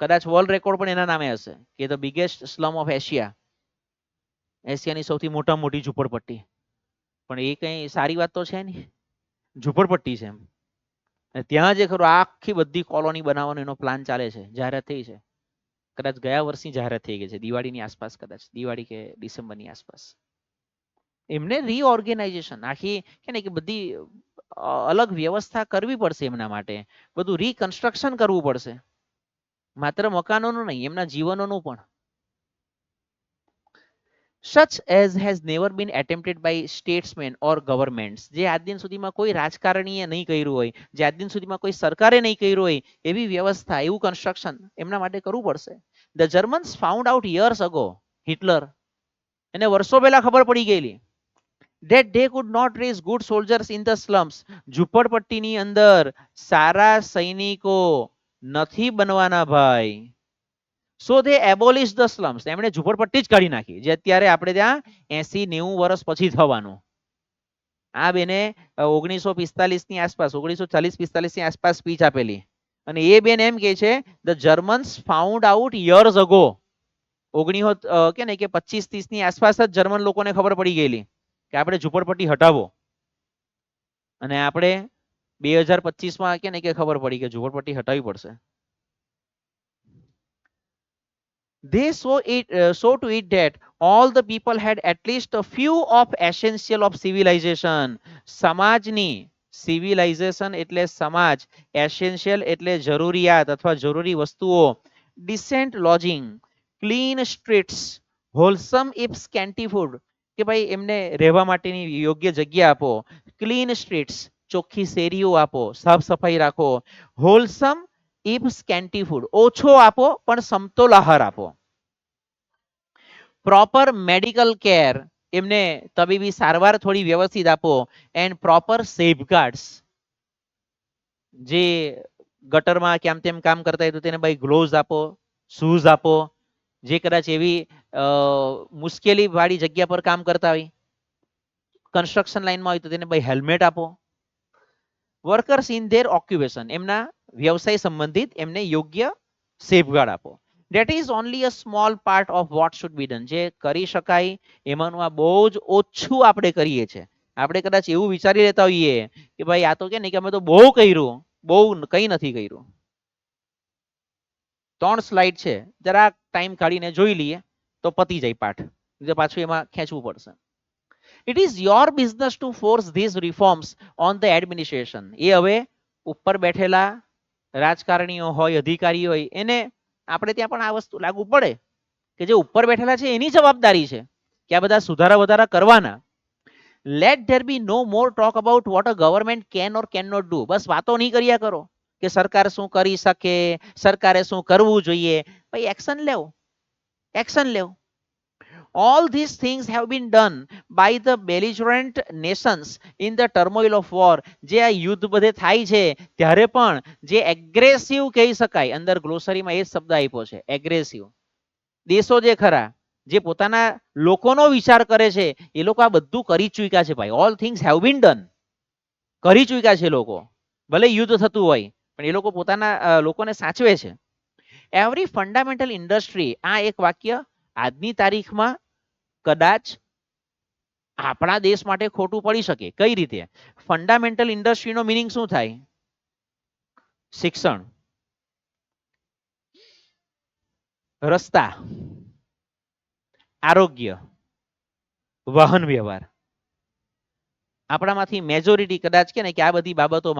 કદાચ વર્લ્ડ રેકોર્ડ પણ એના નામે હશે કે the biggest slum of Asia, એશિયાની સૌથી મોટામાં મોટી ઝૂંપડપટ્ટી. પણ એ કઈ સારી વાત તો છે નહીં, ઝૂંપડપટ્ટી છે એમ. ત્યાં જે ખરું આખી બધી કોલોની બનાવવાનો એનો પ્લાન ચાલે છે, જાહેરાત થઈ છે. કદાચ ગયા વર્ષની જાહેરાત થઈ ગઈ છે, દિવાળીની આસપાસ, કદાચ દિવાળી કે ડિસેમ્બરની આસપાસ. એમને રીઓર્ગેનાઇઝેશન, આખી કે ને કે બધી અલગ વ્યવસ્થા કરવી પડશે એમના માટે, બધું રીકન્સ્ટ્રક્શન કરવું પડશે. માત્ર મકાનોનું નહીં, એમના જીવનોનું પણ. such as has never been attempted by statesmen or governments, જે આજ દિન સુધીમાં કોઈ રાજકારણીએ નહીં કર્યું હોય, જે આજ દિન સુધીમાં કોઈ સરકારે નહીં કર્યું હોય એવી વ્યવસ્થા, એવું કન્સ્ટ્રક્શન એમના માટે કરવું પડશે. The Germans found out years ago, Hitler એને વર્ષો પહેલા ખબર પડી ગયેલી that they could not raise good soldiers in the slums, ઝુંપડપટ્ટીની અંદર સારા સૈનિકો નથી બનવાના ભાઈ. સો દે એબોલિશ ધ સ્લમ્સ, એમણે ઝુંપડપટ્ટી જ કાઢી નાખી, જે અત્યારે આપણે ત્યાં 80-90 વર્ષ પછી થવાનું. આ બેને 1945 ની આસપાસ, 1940-45 ની આસપાસ સ્પીચ આપેલી, અને એ બેન એમ કે છે the Germans found out years ago, 25-30 ની આસપાસ જ જર્મન લોકોને ખબર પડી ગયેલી કે આપણે ઝુંપડપટ્ટી હટાવો, અને આપણે 2025 કે ખબર પડી કે ઝુંપડપટ્ટી હટાવવી પડશે. They saw to it that all the people had at least a few of essential of civilization. સમાજની, civilization એટલે સમાજ, essential એટલે જરૂરિયાત અથવા જરૂરી વસ્તુઓ, decent lodging, clean streets, wholesome if scanty food, કે ભાઈ એમને રહેવા માટેની યોગ્ય જગ્યા આપો, ક્લીન સ્ટ્રીટ્સ, ચોખ્ખી શેરીઓ આપો, સાફ સફાઈ રાખો, હોલસમ ઇફ સ્કેન્ટી ફૂડ, ઓછો આપો પણ સમતોલ આહાર આપો, પ્રોપર મેડિકલ કેર, એમને તબીબી સારવાર થોડી વ્યવસ્થિત આપો, એન્ડ પ્રોપર સેફગાર્ડ્સ, જે ગટરમાં કેમ તેમ કામ કરતા હોય તો તેને ભાઈ ગ્લોવ્સ આપો, શૂઝ આપો, જે કદાચ એવી મુશ્કેલી વાળી જગ્યા પર કામ કરતા હોય, કન્સ્ટ્રક્શન લાઈનમાં હોય તો તેને ભાઈ હેલ્મેટ આપો. વર્કર્સ ઇન ધેર ઓક્યુપેશન, એમના વ્યવસાય સંબંધિત એમને યોગ્ય સેફગાર્ડ આપો. That is only a small part of what should be done, જે કરી શકાય એમાંનું આ બહુ જ ઓછું આપણે કરીએ છીએ. આપણે કદાચ એવું વિચારી લેતા હોઈએ કે ભાઈ આ તો કે નહીં કે અમે તો બહુ કર્યું, બહુ કંઈ નથી કર્યું. 3 સ્લાઇડ છે, જરાક ટાઈમ કાઢીને જોઈ લઈએ તો પતી જાય પાઠ, પાછું એમાં ખેંચવું પડશે. It is your business to force these reforms on the administration. એ હવે ઉપર બેઠેલા રાજકારણીઓ હોય, અધિકારી હોય, એને આપણે ત્યાં પણ આ વસ્તુ લાગુ પડે કે જે ઉપર બેઠેલા છે એની જવાબદારી છે કે આ બધા સુધારા વધારા કરવાના. Let there be no more talk about what a government can or can not do. બસ વાતો નહીં કર્યા કરો કે સરકાર શું કરી શકે, સરકારે શું કરવું જોઈએ. ભાઈ એક્શન લેવો, એક્શન લેવો. All these things have been done by the belligerent nations in the turmoil of war. જે આ યુદ્ધ બધે થાય છે ત્યારે પણ જે એગ્રેસિવ કહી શકાય, અંદર ગ્લોસરીમાં એ શબ્દ આપ્યો છે એગ્રેસિવ, દેશો જે ખરા જે પોતાના લોકોનો વિચાર કરે છે એ લોકો આ બધું કરી ચૂક્યા છે ભાઈ. All things have been done, કરી ચૂક્યા છે લોકો, ભલે યુદ્ધ થતું હોય પણ એ લોકો પોતાના લોકોને સાચવે છે. એવરી ફંડામેન્ટલ ઇન્ડસ્ટ્રી, આ એક વાક્ય આજની તારીખમાં કદાચ આપણા દેશ માટે ખોટું પડી શકે. કઈ રીતે? ફંડામેન્ટલ ઇન્ડસ્ટ્રીનો મિનિંગ શું થાય? શિક્ષણ, રસ્તા, આરોગ્ય, વાહન વ્યવહાર. આપણામાંથી મેજોરિટી કદાચ કે ને કે આ બધી બાબતો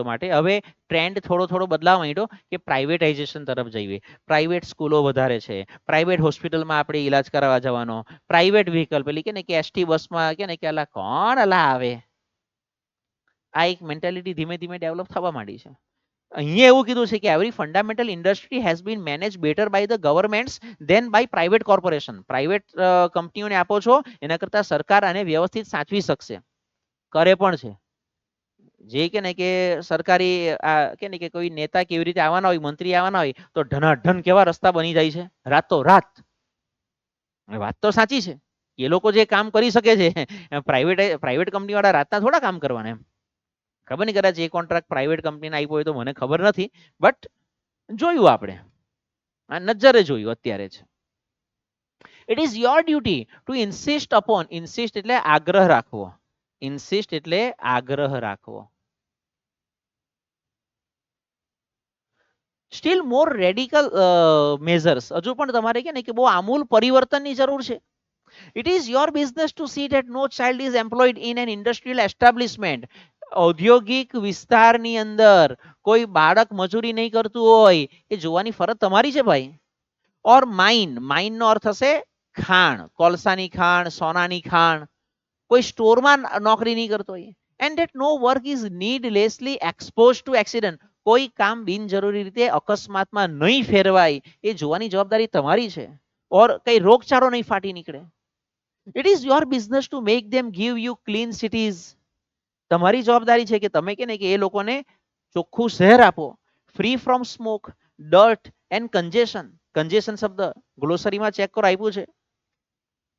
માટે હવે ટ્રેન્ડ થોડો બદલાવા માંડ્યો કે પ્રાઇવેટાઇઝેશન તરફ જઈએ. પ્રાઇવેટ સ્કૂલો વધારે છે, પ્રાઇવેટ હોસ્પિટલમાં આપણે ઈલાજ કરાવવા જવાનો, પ્રાઇવેટ વ્હીકલ, પેલી કે ને કે એસટી બસમાં કે ને કે અલા કોણ અલા આવે. આ એક મેન્ટાલિટી ધીમે ધીમે ડેવલપ થવા માંડી છે. અહીંયા એવું કીધું છે કે every fundamental industry has been manage better by the governments than by private corporation. Private કંપનીઓને આપો છો એના કરતા સરકાર આને વ્યવસ્થિત સાચવી શકશે, કરે પણ છે. જે કે ને કે સરકારી કે ને કે કોઈ નેતા કેવી રીતે આવવાના હોય, મંત્રી આવવાના હોય તો ધનાધન કેવા રસ્તા બની જાય છે રાતો રાત. વાત તો સાચી છે, એ લોકો જે કામ કરી શકે છે પ્રાઇવેટ કંપની વાળા રાતના થોડા કામ કરવાના. એમ ખબર નહીં, કદાચ એ કોન્ટ્રાક્ટ પ્રાઇવેટ કંપનીને આપ્યો હોય તો મને ખબર નથી, બટ જોયું આપણે આ નજરે જોયું અત્યારે જ. It is your duty two insist upon, insist એટલે આગ્રહ રાખવો, ઇન્સિસ્ટ એટલે આગ્રહ રાખવો. સ્ટીલ મોર રેડિકલ મેઝર્સ, હજુ પણ તમારે કે ને કે બહુ આમૂલ પરિવર્તનની જરૂર છે. It is your business to see that no child is employed in an industrial establishment. ઔદ્યોગિક વિસ્તારની અંદર કોઈ બાળક મજૂરી નહીં કરતું હોય એ જોવાની ફરજ તમારી છે ભાઈ. ઓર માઇન, માઇનનો અર્થ હશે ખાણ, કોલસાની ખાણ, સોનાની ખાણ, કોઈ સ્ટોરમાં નોકરી નહીં કરતો હોય, and that no work is needlessly expose to accident, કોઈ કામ બિનજરૂરી રીતે અકસ્માતમાં નહીં ફેરવાય, એ જોવાની જવાબદારી તમારી છે. ઓર કઈ રોગચાળો નહીં ફાટી નીકળે. It is your business to make them give you clean cities. તમારી જવાબદારી છે કે તમે કે ને કે એ લોકોને ચોખ્ખું શહેર આપો, free from smoke, dirt and congestion. Congestion શબ્દ ગ્લોસરીમાં ચેક કરો આપ્યું છે.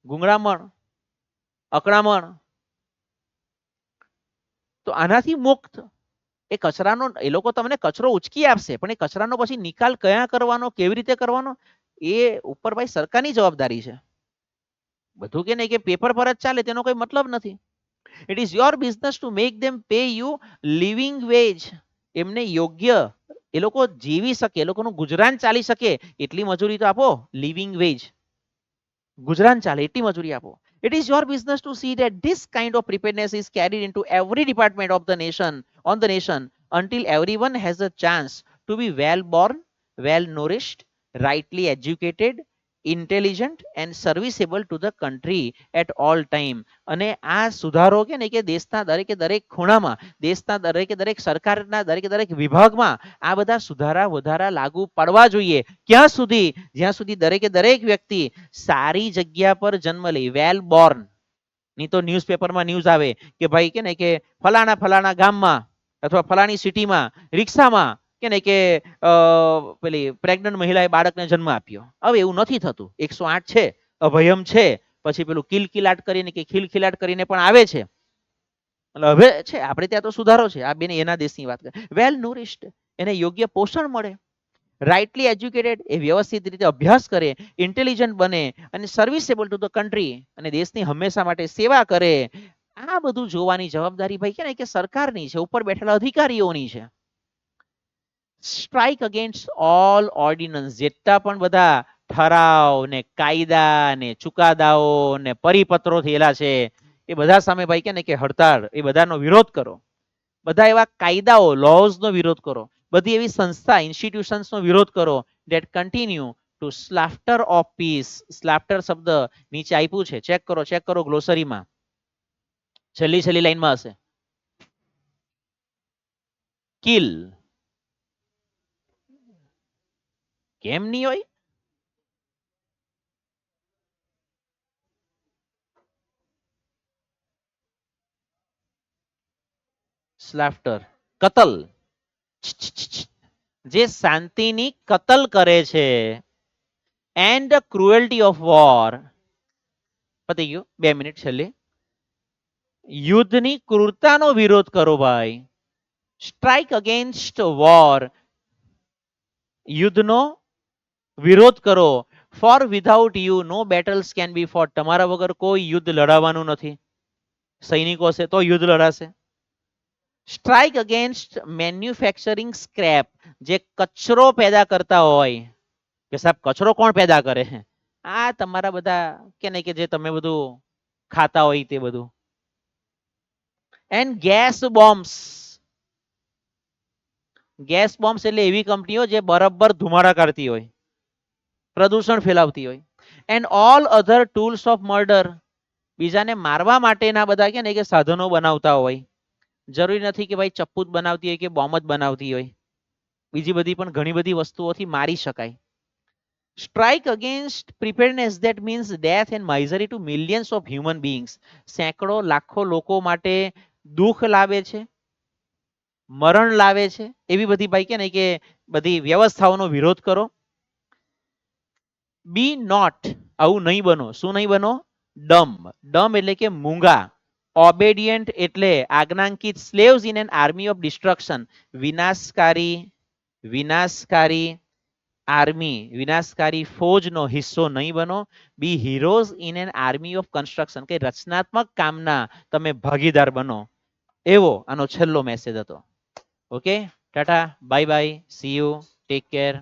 ગુંગળામણ, અકળામણ. તો આનાથી મુક્ત એ કચરાનો, એ લોકો તમને કચરો ઉચકી આપશે, પણ એ કચરાનો પછી નિકાલ કયા કરવાનો, કેવી રીતે કરવાનો, એ ઉપર ભાઈ સરકારની જવાબદારી છે. બધું કે નહીં કે પેપર પર જ ચાલે તેનો કોઈ મતલબ નથી. It is your business to make them pay you living veg. એમને યોગ્ય, એ લોકો જીવી શકે, એ લોકોનું ગુજરાન ચાલી શકે એટલી મજૂરી તો આપો. લિવિંગ વેજ, ગુજરાન ચાલે એટલી મજૂરી આપો. It is your business to see that this kind of preparedness is carried into every department of the nation, on the nation, until everyone has a chance to be well born, well nourished, rightly educated, intelligent and serviceable to the country at all time. અને આ સુધારો કે ને કે દેશના દરેકે દરેક ખૂણામાં, દેશના દરેકે દરેક સરકારના દરેકે દરેક વિભાગમાં આ બધા સુધારા વધારા લાગુ પાડવા જોઈએ. ક્યાં સુધી? જ્યાં સુધી દરેકે દરેક વ્યક્તિ સારી જગ્યા પર જન્મ લે, વેલ બોર્ન. નહીં તો ન્યૂઝપેપરમાં ન્યૂઝ આવે કે ભાઈ કે ને કે ફલાણા ફલાણા ગામમાં અથવા ફલાણી સિટીમાં રિક્ષામાં કે ને કે પેલી પ્રેગ્નન્ટ મહિલાએ બાળકને જન્મ આપ્યો. હવે એવું નથી થતું. 108 છે, અભયમ છે, પછી પેલું કિલકિલાટ કરીને કે ખિલખિલાટ કરીને પણ આવે છે. એટલે હવે છે આપણે ત્યાં તો સુધારો છે. આ બેન એના દેશની વાત કરે. વેલ નૂરિશ્ડ, એને યોગ્ય પોષણ મળે, રાઇટલી એજ્યુકેટેડ, એ વ્યવસ્થિત રીતે અભ્યાસ કરે, ઇન્ટેલિજન્ટ બને અને સર્વિસેબલ ટુ ધ કન્ટ્રી, અને દેશની હંમેશા માટે સેવા કરે. આ બધું જોવાની જવાબદારી ભાઈ કે ને કે સરકારની છે, ઉપર બેઠેલા અધિકારીઓની છે. સ્ટ્રાઇક અગેન્સ્ટ ઓલ ઓર્ડિનન્સ, જેટલા પણ બધા ઠરાવ ને કાયદા ને ચુકાદાઓ ને પરિપત્રો થયેલા છે, એ બધા સામે ભાઈ કે ને કે હડતાળ, એ બધાનો વિરોધ કરો. બધા એવા કાયદાઓ, લોઝનો વિરોધ કરો. બધી એવી સંસ્થા, ઇન્સ્ટિટ્યુશન્સનો વિરોધ કરો that continue to slaughter of peace. Slaughter શબ્દ નીચે આપ્યું છે, ચેક કરો ગ્લોસરીમાં, છેલ્લી છેલ્લી લાઈનમાં હશે. કિલ. કેમ નહીં હોય? સ્લાફ્ટર, કતલ, જે શાંતિની કતલ કરે છે. And cruelty of war. પતી ગયું. 2 મિનિટ છેલ્લી. યુદ્ધની ક્રૂરતાનો વિરોધ કરો ભાઈ. સ્ટ્રાઇક અગેન્સ્ટ વોર, યુદ્ધનો વિરોધ કરો. For without you no battles can be fought. તમારા વગર કોઈ યુદ્ધ લડાવવાનું નથી. સૈનિકો છે તો યુદ્ધ લડાશે. સ્ટ્રાઇક અગેન્સ્ટ મેન્યુફેક્ચરિંગ સ્ક્રેપ, જે કચરો પેદા કરતા હોય કે સાહેબ કચરો કોણ પેદા કરે છે? આ તમારા બધા કે નહીં કે જે તમે બધું ખાતા હોય તે બધું. And gas bombs. Gas bombs એટલે એવી કંપનીઓ જે બરાબર ધુમાડા કાઢતી હોય, પ્રદૂષણ ફેલાવતી હોય. And all other tools of murder, બીજાને મારવા માટેના બધા કે ને કે સાધનો બનાવતા હોય. જરૂરી નથી કે ભાઈ ચપ્પુ જ બનાવતી હોય કે બોમ્બ જ બનાવતી હોય, બીજી બધી પણ ઘણી બધી વસ્તુઓથી મારી શકાય. Strike against preparedness, that means death and misery to millions of human beings. સેંકડો લાખો લોકો માટે દુઃખ લાવે છે, મરણ લાવે છે, એવી બધી ભાઈ કે ને કે બધી વ્યવસ્થાઓનો વિરોધ કરો. બી નોટ, આવું નહીં બનો. શું નહીં બનો? ડમ. ડમ એટલે કે મૂંગા. ઓબેડિયન્ટ એટલે આજ્ઞાંકિત. Slaves in an army of destruction, વિનાશકારી આર્મી, વિનાશકારી ફોજનો હિસ્સો નહીં બનો. Be heroes in an army of construction, કે રચનાત્મક કામના તમે ભાગીદાર બનો. એવો આનો છેલ્લો મેસેજ હતો. Okay, Tata, bye bye, C you, take care.